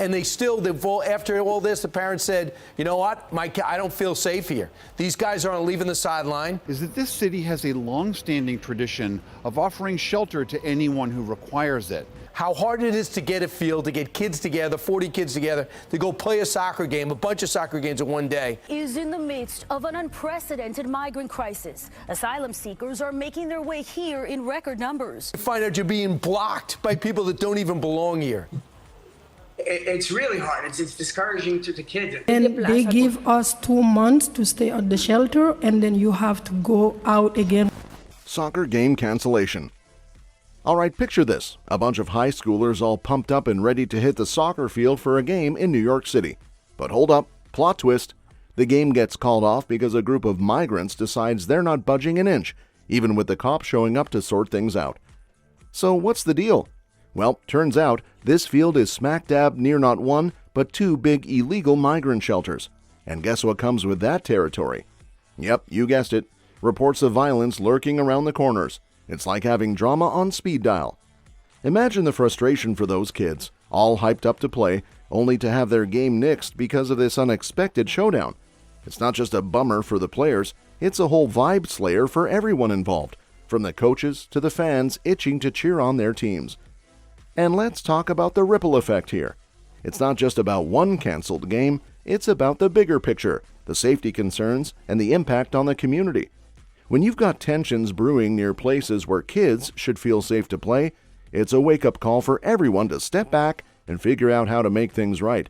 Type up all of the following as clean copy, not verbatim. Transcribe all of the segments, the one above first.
And they still, after all this, the parents said, you know what, I don't feel safe here. These guys aren't leaving the sideline. Is that this city has a long-standing tradition of offering shelter to anyone who requires it. How hard it is to get a field, to get kids together, 40 kids together, to go play a soccer game, a bunch of soccer games in one day. Is in the midst of an unprecedented migrant crisis. Asylum seekers are making their way here in record numbers. You find out you're being blocked by people that don't even belong here. It's really hard. It's discouraging to the kids. And they give us 2 months to stay at the shelter, and then you have to go out again. Soccer game cancellation. All right, picture this. A bunch of high schoolers all pumped up and ready to hit the soccer field for a game in New York City. But hold up, plot twist. The game gets called off because a group of migrants decides they're not budging an inch, even with the cops showing up to sort things out. So what's the deal? Well, turns out this field is smack dab near not one, but 2 big illegal migrant shelters. And guess what comes with that territory? Yep, you guessed it. Reports of violence lurking around the corners. It's like having drama on speed dial. Imagine the frustration for those kids, all hyped up to play, only to have their game nixed because of this unexpected showdown. It's not just a bummer for the players, it's a whole vibe slayer for everyone involved, from the coaches to the fans itching to cheer on their teams. And let's talk about the ripple effect here. It's not just about one canceled game, it's about the bigger picture, the safety concerns, and the impact on the community. When you've got tensions brewing near places where kids should feel safe to play, it's a wake-up call for everyone to step back and figure out how to make things right.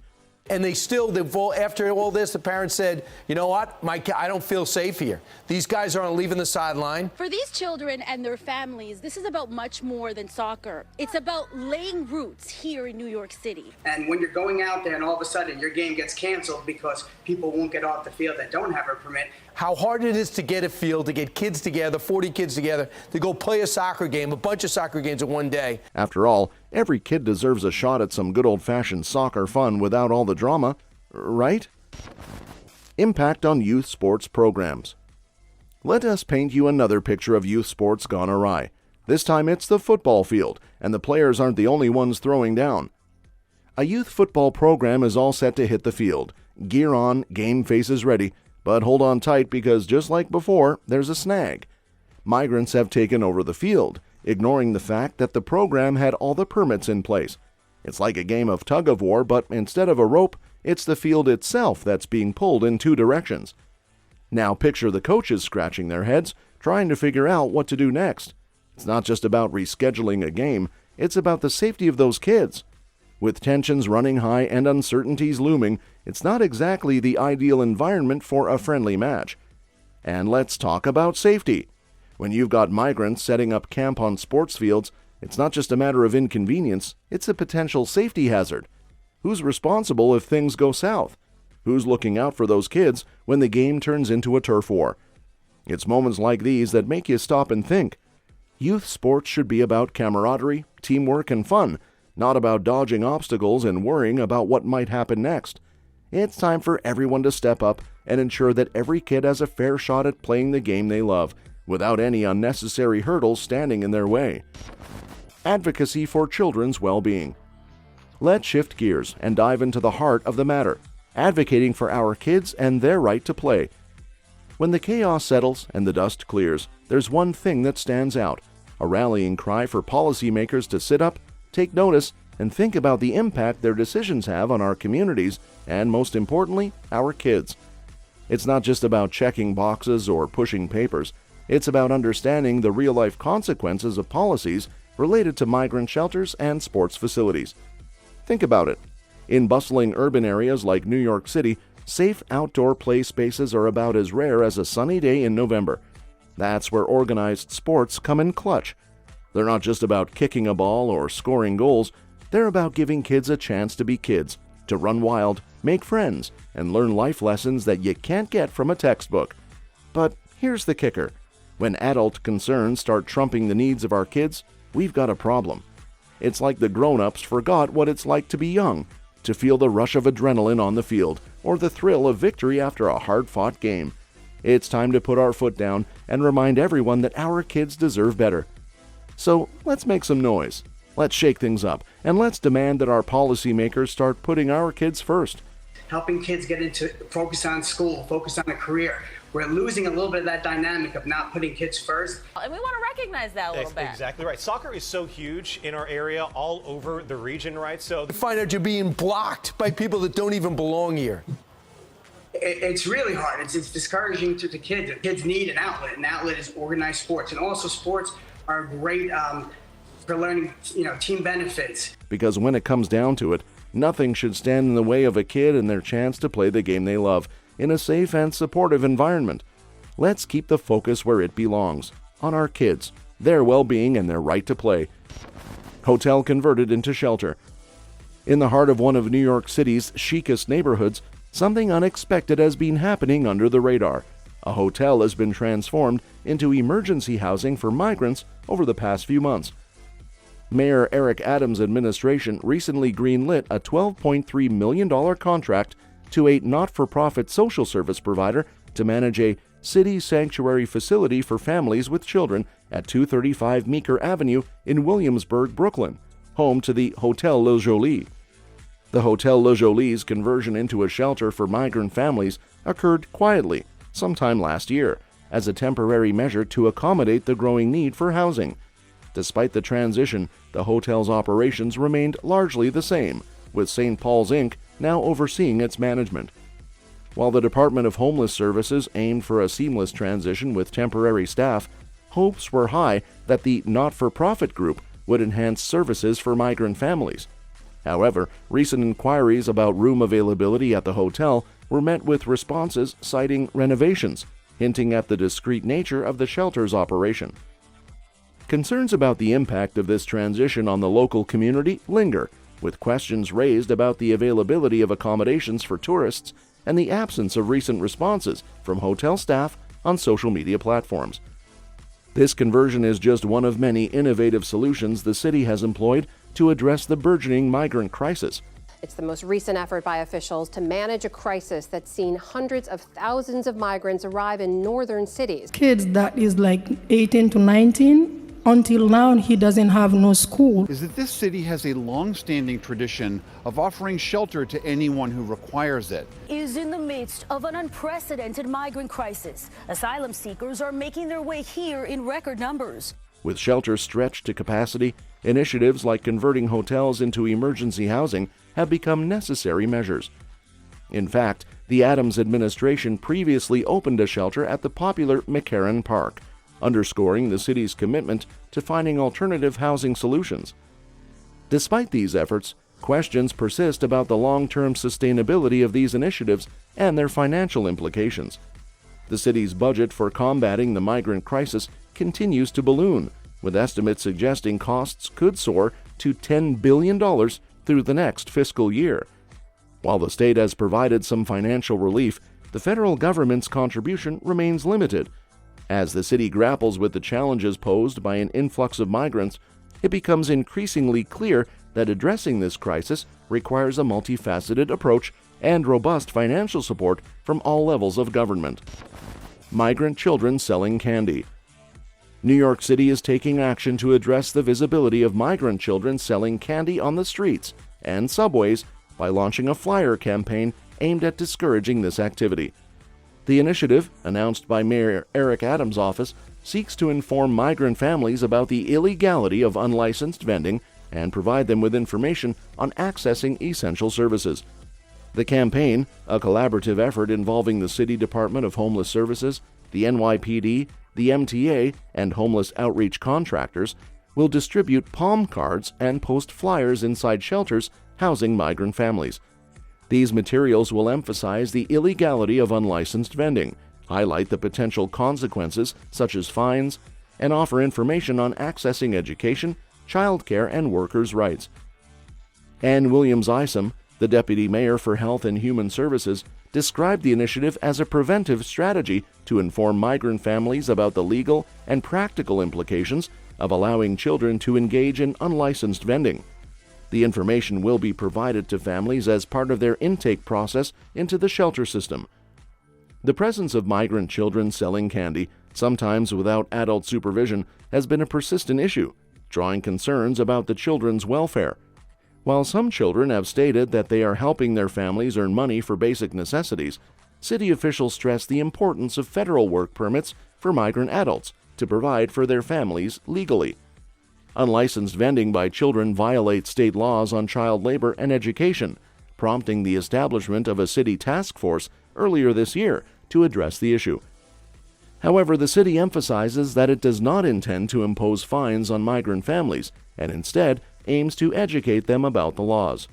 And they still, after all this, the parents said, you know what, I don't feel safe here. These guys aren't leaving the sideline. For these children and their families, this is about much more than soccer. It's about laying roots here in New York City. And when you're going out there and all of a sudden your game gets canceled because people won't get off the field that don't have a permit. How hard it is to get a field, to get kids together, 40 kids together, to go play a soccer game, a bunch of soccer games in one day. After all, every kid deserves a shot at some good old-fashioned soccer fun without all the drama, right? Impact on youth sports programs. Let us paint you another picture of youth sports gone awry. This time it's the football field, and the players aren't the only ones throwing down. A youth football program is all set to hit the field. Gear on, game faces ready. But hold on tight because just like before, there's a snag. Migrants have taken over the field, ignoring the fact that the program had all the permits in place. It's like a game of tug-of-war, but instead of a rope, it's the field itself that's being pulled in 2 directions. Now picture the coaches scratching their heads, trying to figure out what to do next. It's not just about rescheduling a game, it's about the safety of those kids. With tensions running high and uncertainties looming, it's not exactly the ideal environment for a friendly match. And let's talk about safety. When you've got migrants setting up camp on sports fields, it's not just a matter of inconvenience, it's a potential safety hazard. Who's responsible if things go south? Who's looking out for those kids when the game turns into a turf war? It's moments like these that make you stop and think. Youth sports should be about camaraderie, teamwork, and fun, not about dodging obstacles and worrying about what might happen next. It's time for everyone to step up and ensure that every kid has a fair shot at playing the game they love, without any unnecessary hurdles standing in their way. Advocacy for children's well-being. Let's shift gears and dive into the heart of the matter, advocating for our kids and their right to play. When the chaos settles and the dust clears, there's one thing that stands out, a rallying cry for policymakers to sit up, take notice, and think about the impact their decisions have on our communities and, most importantly, our kids. It's not just about checking boxes or pushing papers. It's about understanding the real-life consequences of policies related to migrant shelters and sports facilities. Think about it. In bustling urban areas like New York City, safe outdoor play spaces are about as rare as a sunny day in November. That's where organized sports come in clutch. They're not just about kicking a ball or scoring goals. They're about giving kids a chance to be kids, to run wild, make friends, and learn life lessons that you can't get from a textbook. But here's the kicker. When adult concerns start trumping the needs of our kids, we've got a problem. It's like the grown-ups forgot what it's like to be young, to feel the rush of adrenaline on the field, or the thrill of victory after a hard-fought game. It's time to put our foot down and remind everyone that our kids deserve better. So let's make some noise. Let's shake things up, and let's demand that our policymakers start putting our kids first. Helping kids get into focus on school, focus on a career. We're losing a little bit of that dynamic of not putting kids first. And we want to recognize that a little bit. Exactly right. Soccer is so huge in our area, all over the region, right? So You find out you're being blocked by people that don't even belong here. It's really hard. It's discouraging to the kids. The kids need an outlet. An outlet is organized sports, and also sports are great for learning, team benefits. Because when it comes down to it, nothing should stand in the way of a kid and their chance to play the game they love in a safe and supportive environment. Let's keep the focus where it belongs, on our kids, their well-being, and their right to play. Hotel converted into shelter. In the heart of one of New York City's chicest neighborhoods, something unexpected has been happening under the radar. A hotel has been transformed into emergency housing for migrants over the past few months. Mayor Eric Adams' administration recently greenlit a $12.3 million contract to a not-for-profit social service provider to manage a city sanctuary facility for families with children at 235 Meeker Avenue in Williamsburg, Brooklyn, home to the Hotel Le Jolie. The Hotel Le Jolie's conversion into a shelter for migrant families occurred quietly sometime last year as a temporary measure to accommodate the growing need for housing. Despite the transition, the hotel's operations remained largely the same, with St. Paul's Inc. now overseeing its management. While the Department of Homeless Services aimed for a seamless transition with temporary staff, hopes were high that the not-for-profit group would enhance services for migrant families. However, recent inquiries about room availability at the hotel were met with responses citing renovations, hinting at the discreet nature of the shelter's operation. Concerns about the impact of this transition on the local community linger, with questions raised about the availability of accommodations for tourists and the absence of recent responses from hotel staff on social media platforms. This conversion is just one of many innovative solutions the city has employed to address the burgeoning migrant crisis. It's the most recent effort by officials to manage a crisis that's seen hundreds of thousands of migrants arrive in northern cities. Kids that is like 18 to 19, until now he doesn't have no school. Is that this city has a long-standing tradition of offering shelter to anyone who requires it. Is in the midst of an unprecedented migrant crisis. Asylum seekers are making their way here in record numbers. With shelters stretched to capacity, initiatives like converting hotels into emergency housing have become necessary measures. In fact, the Adams administration previously opened a shelter at the popular McCarran Park, underscoring the city's commitment to finding alternative housing solutions. Despite these efforts, questions persist about the long-term sustainability of these initiatives and their financial implications. The city's budget for combating the migrant crisis continues to balloon, with estimates suggesting costs could soar to $10 billion through the next fiscal year. While the state has provided some financial relief, the federal government's contribution remains limited. As the city grapples with the challenges posed by an influx of migrants, it becomes increasingly clear that addressing this crisis requires a multifaceted approach and robust financial support from all levels of government. Migrant children selling candy. New York City is taking action to address the visibility of migrant children selling candy on the streets and subways by launching a flyer campaign aimed at discouraging this activity. The initiative, announced by Mayor Eric Adams' office, seeks to inform migrant families about the illegality of unlicensed vending and provide them with information on accessing essential services. The campaign, a collaborative effort involving the City Department of Homeless Services, the NYPD, the MTA, and homeless outreach contractors, will distribute palm cards and post flyers inside shelters housing migrant families. These materials will emphasize the illegality of unlicensed vending, highlight the potential consequences such as fines, and offer information on accessing education, childcare, and workers' rights. Ann Williams-Isom, the Deputy Mayor for Health and Human Services, described the initiative as a preventive strategy to inform migrant families about the legal and practical implications of allowing children to engage in unlicensed vending. The information will be provided to families as part of their intake process into the shelter system. The presence of migrant children selling candy, sometimes without adult supervision, has been a persistent issue. drawing concerns about the children's welfare. While some children have stated that they are helping their families earn money for basic necessities, city officials stress the importance of federal work permits for migrant adults to provide for their families legally. Unlicensed vending by children violates state laws on child labor and education, prompting the establishment of a city task force earlier this year to address the issue. However, the city emphasizes that it does not intend to impose fines on migrant families and instead aims to educate them about the laws.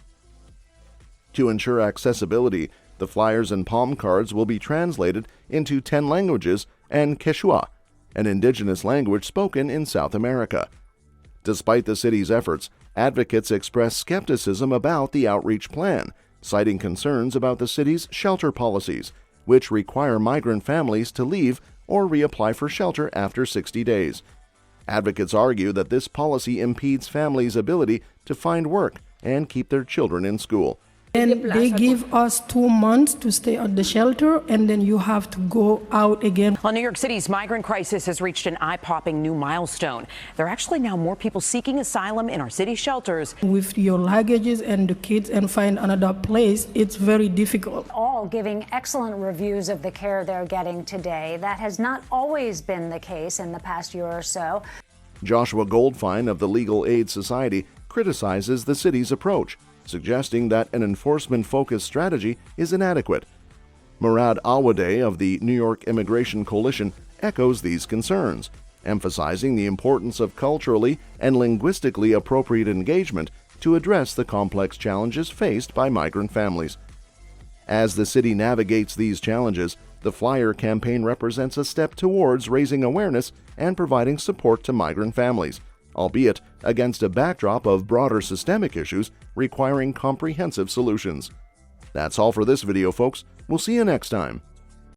To ensure accessibility, the flyers and palm cards will be translated into 10 languages and Quechua, an indigenous language spoken in South America. Despite the city's efforts, advocates express skepticism about the outreach plan, citing concerns about the city's shelter policies, which require migrant families to leave or reapply for shelter after 60 days. Advocates argue that this policy impedes families' ability to find work and keep their children in school. And they give us 2 months to stay at the shelter, and then you have to go out again. Well, New York City's migrant crisis has reached an eye-popping new milestone. There are actually now more people seeking asylum in our city shelters. With your luggages and the kids and find another place, it's very difficult. All giving excellent reviews of the care they're getting today. That has not always been the case in the past year or so. Joshua Goldfein of the Legal Aid Society criticizes the city's approach, suggesting that an enforcement-focused strategy is inadequate. Murad Awadeh of the New York Immigration Coalition echoes these concerns, emphasizing the importance of culturally and linguistically appropriate engagement to address the complex challenges faced by migrant families. As the city navigates these challenges, the flyer campaign represents a step towards raising awareness and providing support to migrant families, albeit against a backdrop of broader systemic issues requiring comprehensive solutions. That's all for this video, folks. We'll see you next time.